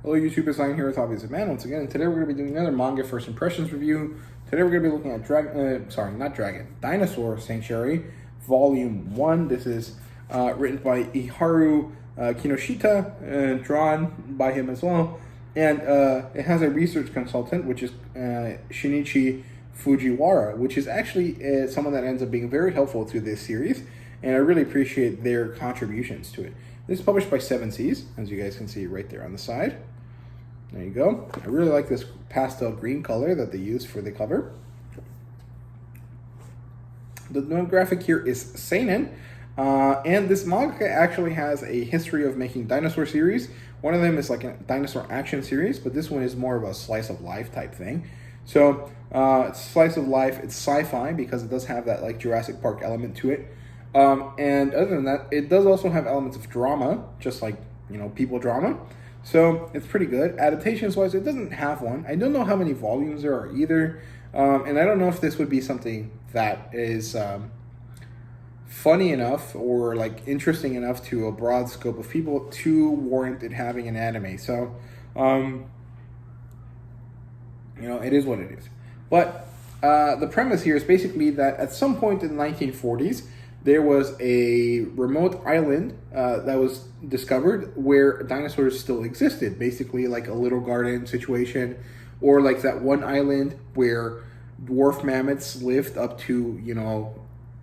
Hello YouTube, it's Lion here with Hobbies of Man once again, and today we're going to be doing another manga first impressions review. Today we're going to be looking at Dinosaur Sanctuary, Volume 1. This is written by Iharu Kinoshita, and drawn by him as well. And it has a research consultant, which is Shinichi Fujiwara, which is actually someone that ends up being very helpful to this series, and I really appreciate their contributions to it. This is published by 7 Seas, as you guys can see right there on the side. There you go. I really like this pastel green color that they use for the cover. The demographic here is seinen, and this manga actually has a history of making dinosaur series. One of them is like a dinosaur action series, but this one is more of a slice of life type thing. So it's slice of life, it's sci-fi because it does have that like Jurassic Park element to it. And other than that, it does also have elements of drama, just like, people drama. So it's pretty good. Adaptations-wise, it doesn't have one. I don't know how many volumes there are either. And I don't know if this would be something that is funny enough or like interesting enough to a broad scope of people to warrant it having an anime. So, it is what it is. But the premise here is basically that at some point in the 1940s, there was a remote island that was discovered where dinosaurs still existed. Basically like a little garden situation, or like that one island where dwarf mammoths lived up to,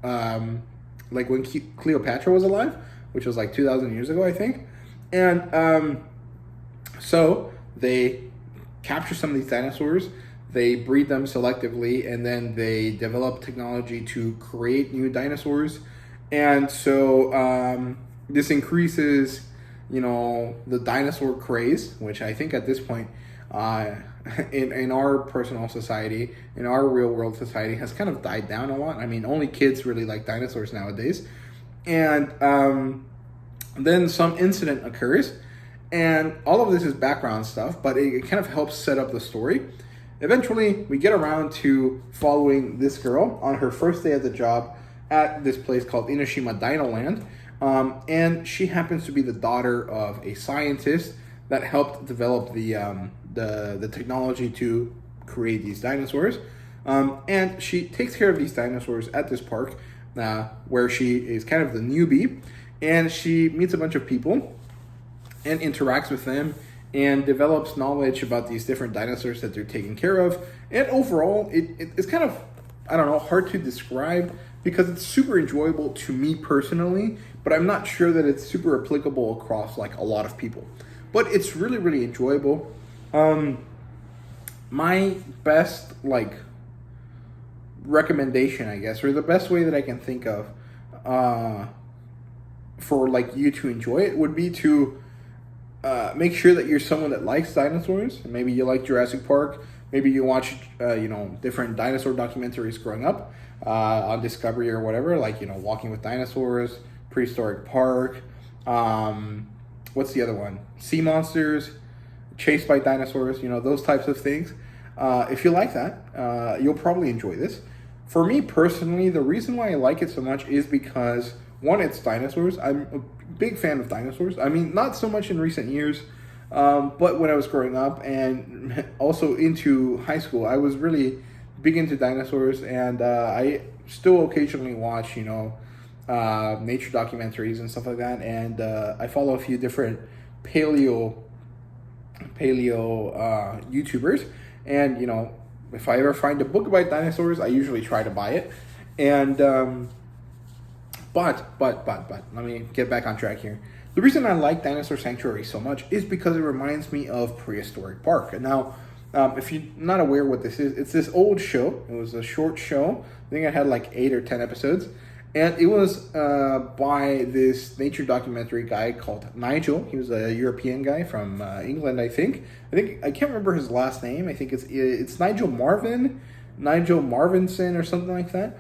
like when Cleopatra was alive, which was like 2,000 years ago, I think. And so they capture some of these dinosaurs, they breed them selectively, and then they develop technology to create new dinosaurs. And so this increases, the dinosaur craze, which I think at this point, in our personal society, in our real world society, has kind of died down a lot. I mean, only kids really like dinosaurs nowadays. And then some incident occurs, and all of this is background stuff, but it kind of helps set up the story. Eventually, we get around to following this girl on her first day at the job at this place called Inoshima Dino Land. And she happens to be the daughter of a scientist that helped develop the technology to create these dinosaurs. And she takes care of these dinosaurs at this park where she is kind of the newbie. And she meets a bunch of people and interacts with them and develops knowledge about these different dinosaurs that they're taking care of. And overall, it's kind of, hard to describe because it's super enjoyable to me personally, but I'm not sure that it's super applicable across like a lot of people. But it's really, really enjoyable. My best recommendation, I guess, or the best way that I can think of for you to enjoy it would be to make sure that you're someone that likes dinosaurs. Maybe you like Jurassic Park. Maybe you watch, different dinosaur documentaries growing up on Discovery or whatever, like, Walking with Dinosaurs, Prehistoric Park. What's the other one? Sea Monsters, Chased by Dinosaurs, those types of things. If you like that, you'll probably enjoy this. For me personally, the reason why I like it so much is because, one, it's dinosaurs. I'm a big fan of dinosaurs. I mean, not so much in recent years, but when I was growing up and also into high school, I was really big into dinosaurs, and I still occasionally watch, nature documentaries and stuff like that. And I follow a few different paleo YouTubers, and if I ever find a book about dinosaurs, I usually try to buy it. And but let me get back on track here. The reason I like Dinosaur Sanctuary so much is because it reminds me of Prehistoric Park. And now, if you're not aware what this is, it's this old show. It was a short show. I think it had like 8 or 10 episodes. And it was by this nature documentary guy called Nigel. He was a European guy from England, I think. I can't remember his last name. I think it's Nigel Marvinson or something like that.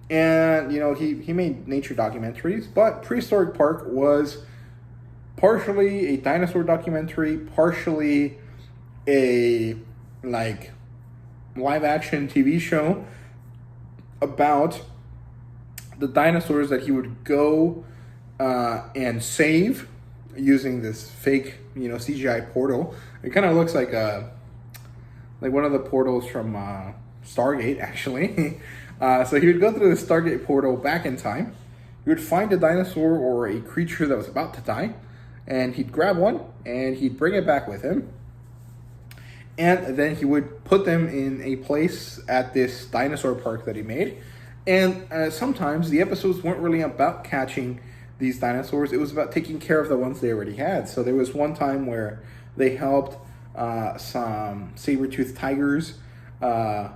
And, he made nature documentaries. But Prehistoric Park was partially a dinosaur documentary, partially a live action TV show about the dinosaurs that he would go and save using this fake, CGI portal. It kind of looks like one of the portals from Stargate, actually. So he would go through the Stargate portal back in time. He would find a dinosaur or a creature that was about to die, and he'd grab one and he'd bring it back with him. And then he would put them in a place at this dinosaur park that he made. And sometimes the episodes weren't really about catching these dinosaurs. It was about taking care of the ones they already had. So there was one time where they helped some saber-toothed tigers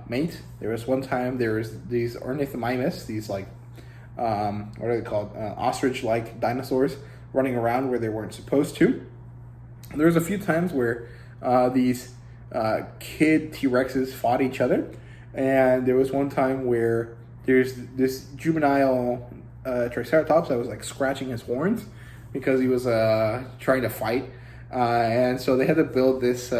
mate. There was one time there was these ornithomimus, these like, what are they called? Ostrich-like dinosaurs running around where they weren't supposed to. There was a few times where these kid T-Rexes fought each other. And there was one time where there's this juvenile Triceratops that was like scratching his horns because he was trying to fight. And so they had to build this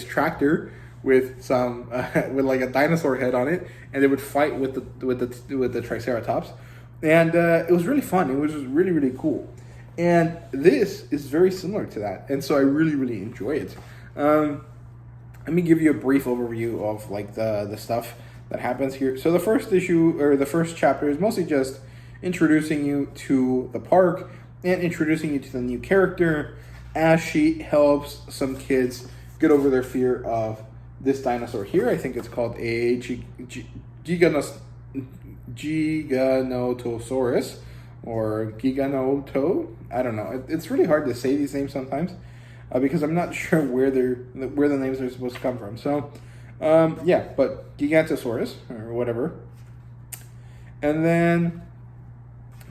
tractor with some with like a dinosaur head on it, and they would fight with the Triceratops. And it was really fun. It was really, really cool. And this is very similar to that. And so I really, really enjoy it. Let me give you a brief overview of like the stuff that happens here. So the first issue, or the first chapter, is mostly just introducing you to the park and introducing you to the new character as she helps some kids get over their fear of this dinosaur here. I think it's called a Giganotosaurus or Giganoto. I don't know. It's really hard to say these names sometimes because I'm not sure where the names are supposed to come from. So, yeah, but Gigantosaurus or whatever. And then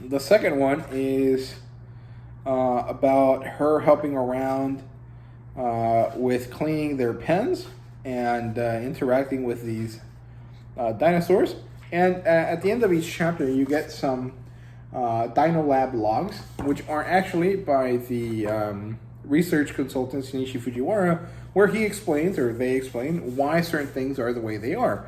the second one is about her helping around with cleaning their pens and interacting with these dinosaurs. And at the end of each chapter, you get some Dino Lab logs, which are actually by the research consultant Shinichi Fujiwara, where he explains, or they explain, why certain things are the way they are.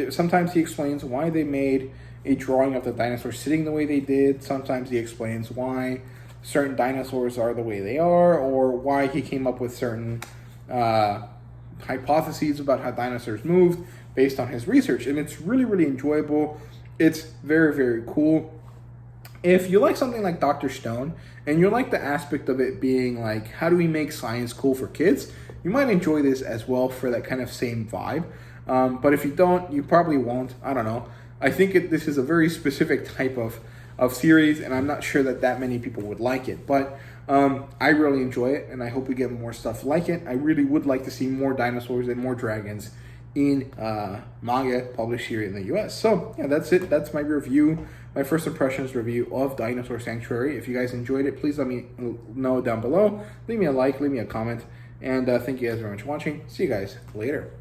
Sometimes he explains why they made a drawing of the dinosaur sitting the way they did. Sometimes he explains why certain dinosaurs are the way they are, or why he came up with certain hypotheses about how dinosaurs moved based on his research. And it's really, really enjoyable. It's very, very cool. If you like something like Dr. Stone, and you like the aspect of it being like, how do we make science cool for kids? You might enjoy this as well for that kind of same vibe. But if you don't, you probably won't. I don't know. I think this is a very specific type of series, and I'm not sure that many people would like it. But I really enjoy it, and I hope we get more stuff like it. I really would like to see more dinosaurs and more dragons in manga published here in the US. So yeah, that's it. That's my review, my first impressions review of Dinosaur Sanctuary. If you guys enjoyed it, please let me know down below. Leave me a like, leave me a comment, and thank you guys very much for watching. See you guys later.